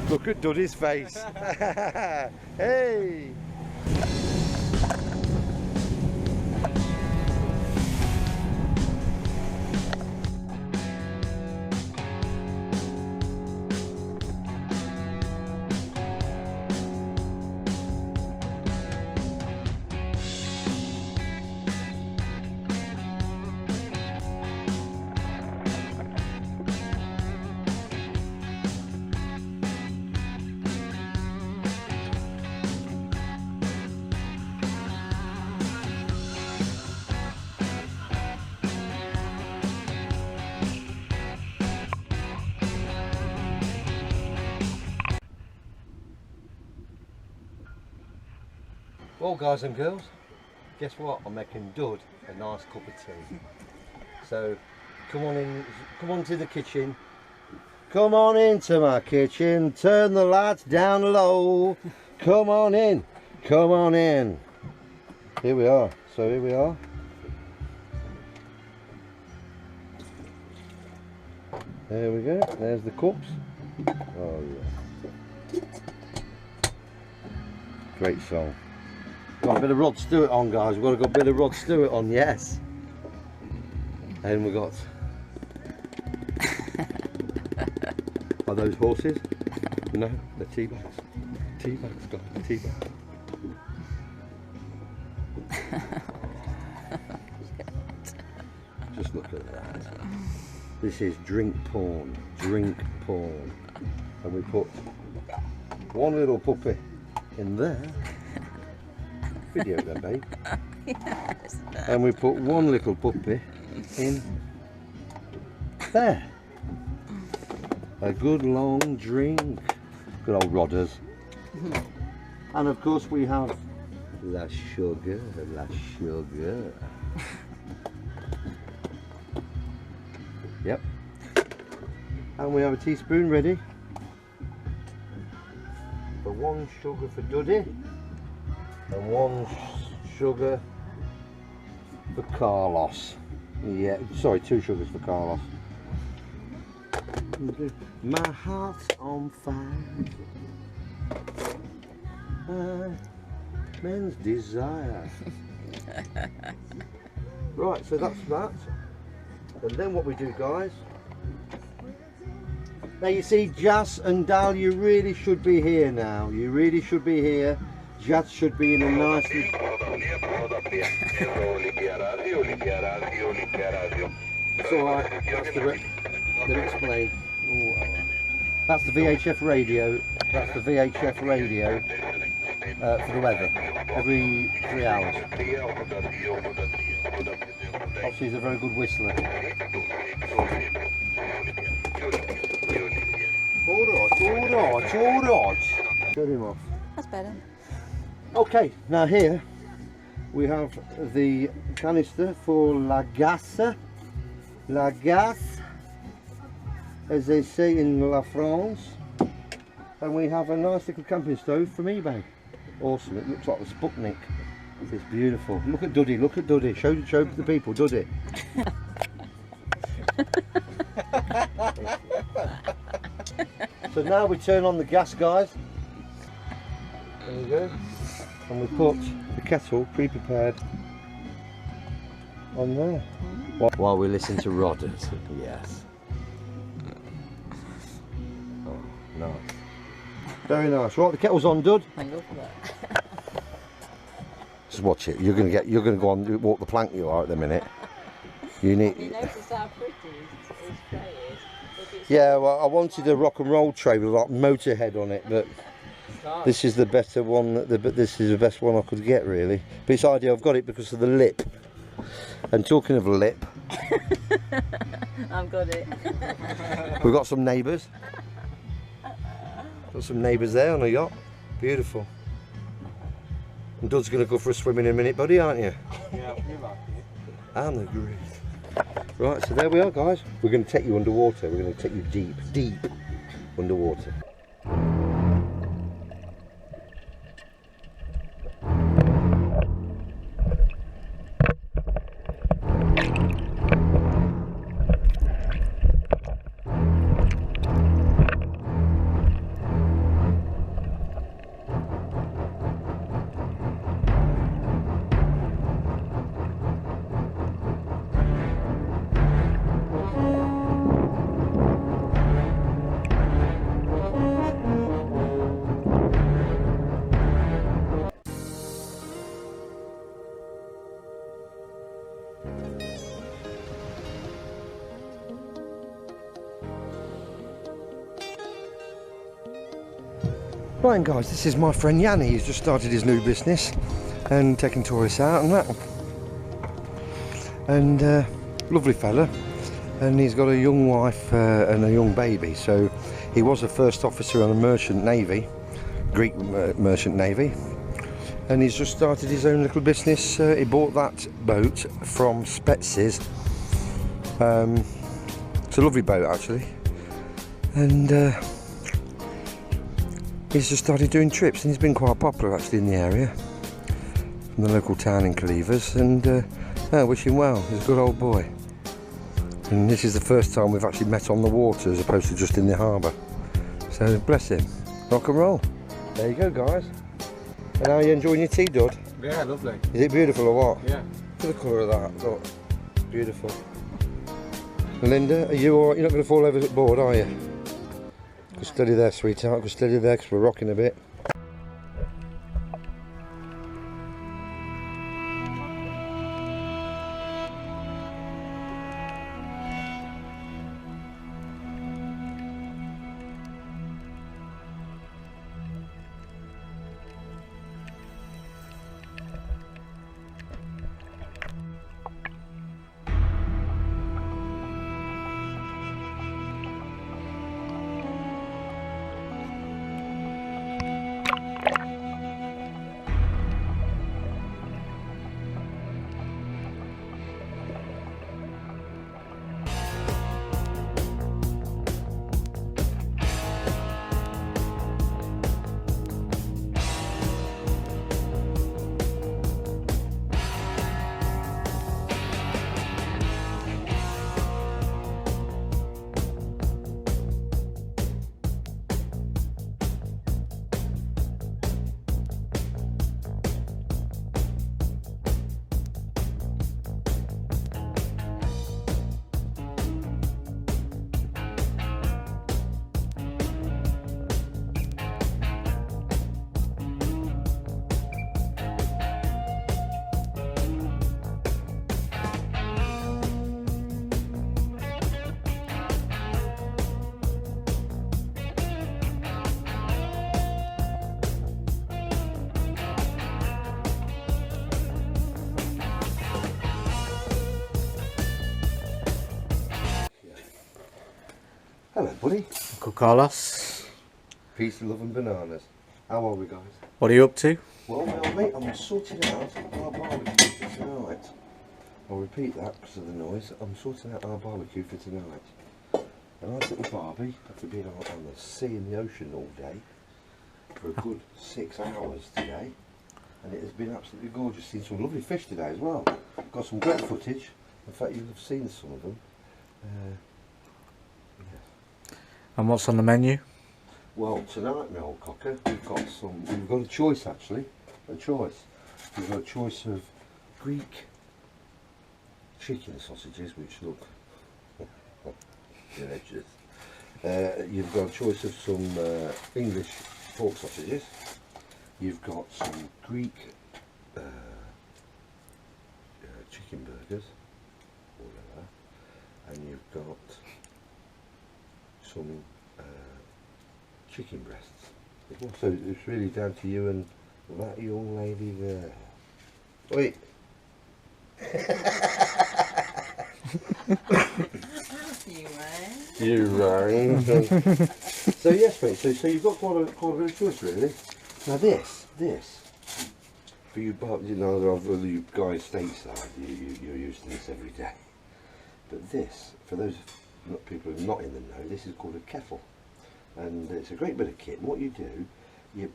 Look at Duddy's face. Hey! Well, guys and girls, guess what? I'm making Dud a nice cup of tea. So come on in, come on to the kitchen. Come on into my kitchen, turn the lights down low. Come on in, come on in. Here we are, so here we are. There we go, there's the cups. Oh yeah. Great song. Got a bit of Rod Stewart on, guys. We've got a bit of Rod Stewart on, yes. And we got. Are those horses? No, they're tea bags. Tea bags, guys. Tea bags. Just look at that. This is drink porn. Drink porn. And we put one little puppy in there. Video then, babe. Yes. And we put one little puppy in there. A good long drink. Good old Rodders. And of course we have la sugar, la sugar. Yep. And we have a teaspoon ready. For one sugar for Duddy. And one sugar for Carlos. Yeah, sorry, 2 sugars for Carlos. My heart's on fire. Men's desire. Right, so that's that. And then what we do, guys. Now you see, Jas and Dal, you really should be here now. You really should be here. Jas should be in a nice... It's alright, that's let me explain. Ooh. That's the VHF radio. That's the VHF radio for the weather. Every 3 hours. Oh, she's a very good whistler. Alright. Shut him off. That's better. Okay, now here we have the canister for la gas, as they say in La France, and we have a nice little camping stove from eBay. Awesome, it looks like the Sputnik. It's beautiful. Look at Duddy, look at Duddy. Show the people, Duddy. So now we turn on the gas, guys. There we go. And we put the kettle pre-prepared on there. While we listen to Rodders. Yes. Oh, nice. Very nice. Right, the kettle's on, Dud. Thank you for that. Just watch it. You're gonna go on walk the plank. You are at the minute. You need. You notice how pretty his tray is. Yeah, well, I wanted a rock and roll tray with like Motorhead on it, but this is the better one. This is the best one I could get, really. But it's ideal. I've got it because of the lip. And talking of lip, I've got it. we've got some neighbours. Got some neighbours there on a yacht. Beautiful. And Dud's going to go for a swim in a minute, buddy, aren't you? Yeah, you like it. And the grease. Right, so there we are, guys. We're going to take you underwater. We're going to take you deep underwater. Right guys, this is my friend Yanni. He's just started his new business and taking tourists out and that. And lovely fella. And he's got a young wife and a young baby. So he was a first officer on a merchant navy, Greek merchant navy. And he's just started his own little business. He bought that boat from Spetses. It's a lovely boat actually. And he's just started doing trips, and he's been quite popular actually in the area, from the local town in Cleavers. And I wish him well. He's a good old boy. And this is the first time we've actually met on the water as opposed to just in the harbour. So bless him. Rock and roll. There you go, guys. And how are you enjoying your tea, Dud? Yeah, lovely. Is it beautiful or what? Yeah. Look at the colour of that. Look. Beautiful. Linda, are you alright? You're not going to fall over the board, are you? Go steady there, sweetheart. Go steady there because we're rocking a bit. Hello, buddy. Uncle Carlos, Peace, love and bananas. How are we, guys? what are you up to? Well, mate, I'm sorting out our barbecue for tonight. I'll repeat that because of the noise. I'm sorting out our barbecue for tonight. A nice little barbie after being out on the sea and the ocean all day for a good 6 hours today. And it has been absolutely gorgeous. Seen some lovely fish today as well. Got some great footage. In fact, you'll have seen some of them. And what's on the menu? Well, tonight, my old cocker, we've got a choice actually. We've got a choice of Greek chicken sausages, which look delicious. You've got a choice of some English pork sausages. You've got some Greek chicken burgers, and you've got some chicken breasts. So it's really down to you and that young lady there. Wait. You rang. So yes, mate. So you've got quite a bit of choice, really. Now this for you, you know, you guys stateside, you're used to this every day. But this, for those people who are not in the know, this is called a kettle, and it's a great bit of kit. And what you do, you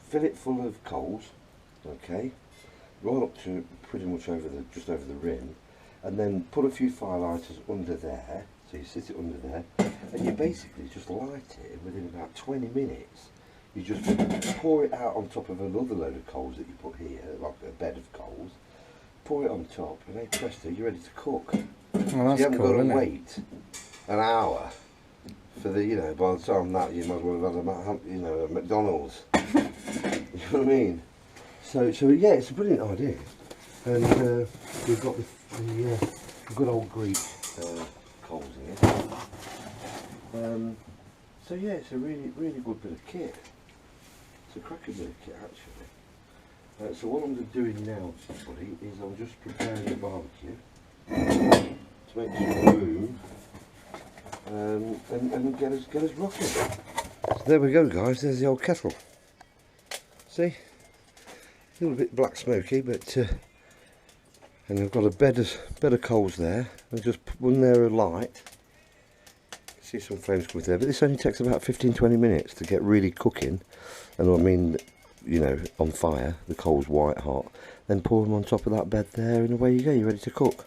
fill it full of coals, okay, right up to pretty much just over the rim, and then put a few firelighters under there. So you sit it under there, and you basically just light it, and within about 20 minutes, you just pour it out on top of another load of coals that you put here, like a bed of coals. Pour it on top, and hey presto, you're ready to cook. Well, that's you haven't cool, got to isn't wait an hour for the, you know, by the time that you might as well have had a McDonald's. You know what I mean? So yeah, it's a brilliant idea, and we've got the good old Greek coals in it. So yeah, it's a really good bit of kit. It's a cracker kit actually. So what I'm doing now, everybody, is I'm just preparing the barbecue to make some room and get us rocking. So there we go, guys. There's the old kettle. See, a little bit black smoky, but and I've got a bed of coals there. I just put one there alight. See some flames coming there, but this only takes about 15-20 minutes to get really cooking, and I mean, you know, on fire. The coals white hot. Then pour them on top of that bed there, and away you go. You're ready to cook.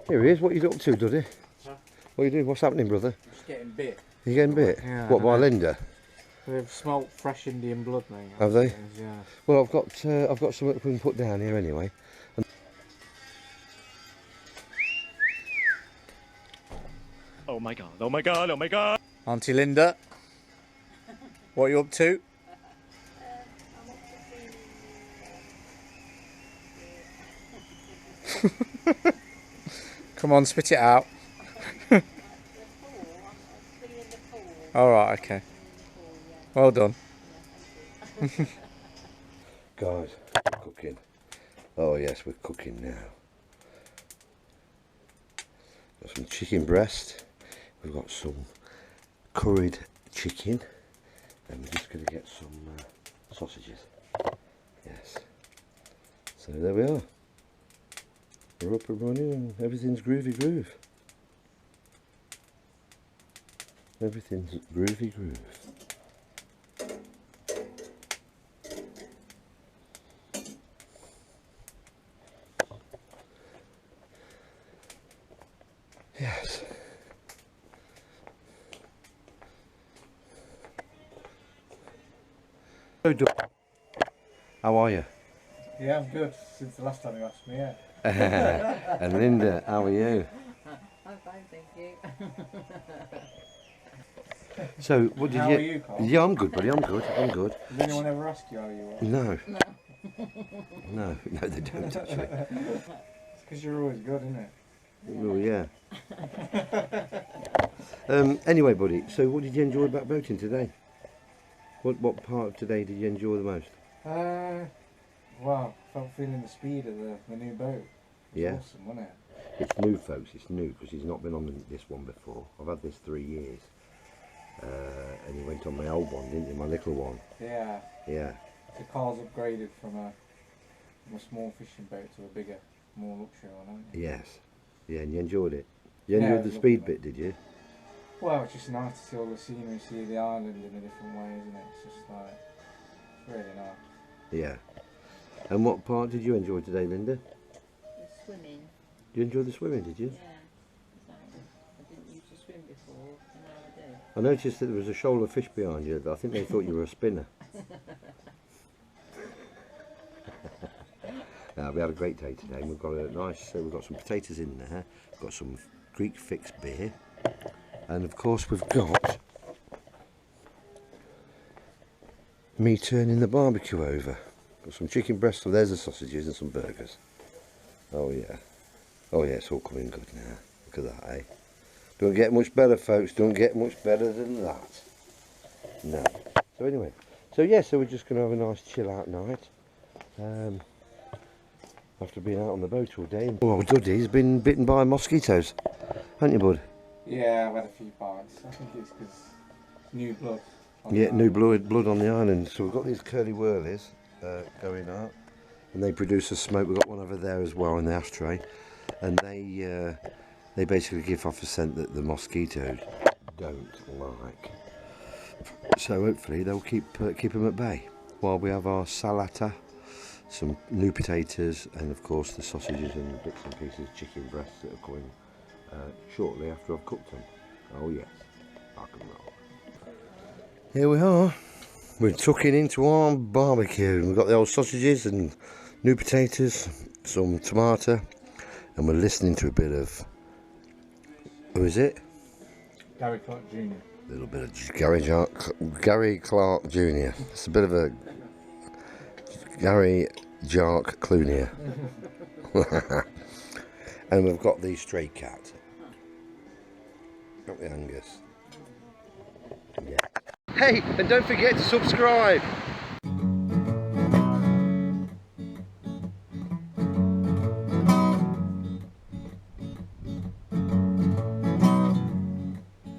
Here he is. What are you up to, Duddy? Huh? What are you doing? What's happening, brother? I'm just getting bit. You getting bit? Yeah. What, by Linda? They've smelt fresh Indian blood, mate. Have they? Yeah. Well, I've got something we can put down here anyway. Oh my god, oh my god, oh my god! Auntie Linda, what are you up to? Come on, spit it out. Alright, okay. Well done. Guys, we're cooking. Oh yes, we're cooking now. Got some chicken breast. We've got some curried chicken, and we're just going to get some sausages. Yes. So there we are. We're up and running, and everything's groovy groove. Everything's groovy groove. Yes. How are you? Yeah, I'm good. Since the last time you asked me, yeah. And Linda, how are you? I'm fine, thank you. So, what did How you? are you, Carl? Yeah, I'm good, buddy. I'm good. I'm good. Did anyone ever ask you how you were? No. No. No, they don't actually. It's because you're always good, isn't it? Oh yeah. Anyway, buddy. So, what did you enjoy about boating today? What part of today did you enjoy the most? Well, I felt feeling the speed of the new boat. It was Yeah. awesome, wasn't it? It's new, folks. It's new because he's not been on this one before. I've had this 3 years, and he went on my old one, didn't he? My little one. Yeah. Yeah. The car's upgraded from a small fishing boat to a bigger, more luxury one, hasn't it? Yes. Yeah, and you enjoyed it. You Yeah, enjoyed it the was speed lovely. bit, did you? Well, it's just nice to see all the scenery, see the island in a different way, isn't it? It's just like, it's really nice. Yeah. And what part did you enjoy today, Linda? The swimming, You enjoyed the swimming, did you? yeah. I didn't used to swim before, and now I do. I noticed that there was a shoal of fish behind you. I think they thought you were a spinner. We had a great day today. We've got a nice. We've got some potatoes in there. We've got some Greek fix beer, and of course we've got me turning the barbecue over. Got some chicken breast. So there's the sausages and some burgers. Oh yeah. Oh yeah. It's all coming good now. Look at that, eh? Don't get much better, folks. Don't get much better than that. No. So anyway, so yeah, so we're just going to have a nice chill out night. After being out on the boat all day. Oh, Duddy's been bitten by mosquitoes, haven't you, bud? Yeah, I've had a few bites. I think it's because new blood. on Yeah, the new island. blood on the island. So we've got these curly whirlies going out, and they produce a smoke. We've got one over there as well in the ashtray, and they basically give off a scent that the mosquitoes don't like. So hopefully they'll keep them at bay while we have our salata, some new potatoes, and of course the sausages and bits and pieces of chicken breasts that are coming shortly after I've cooked them. Oh yes, rock and roll. Here we are. We're tucking into our barbecue. We've got the old sausages and new potatoes, some tomato, and we're listening to a bit of, who is it? Gary Clark Jr. A little bit of Gary Clark Jr. It's a bit of a Gary Jark Clunier. And we've got the stray cat. Got the Angus. Yeah. Hey, and don't forget to subscribe.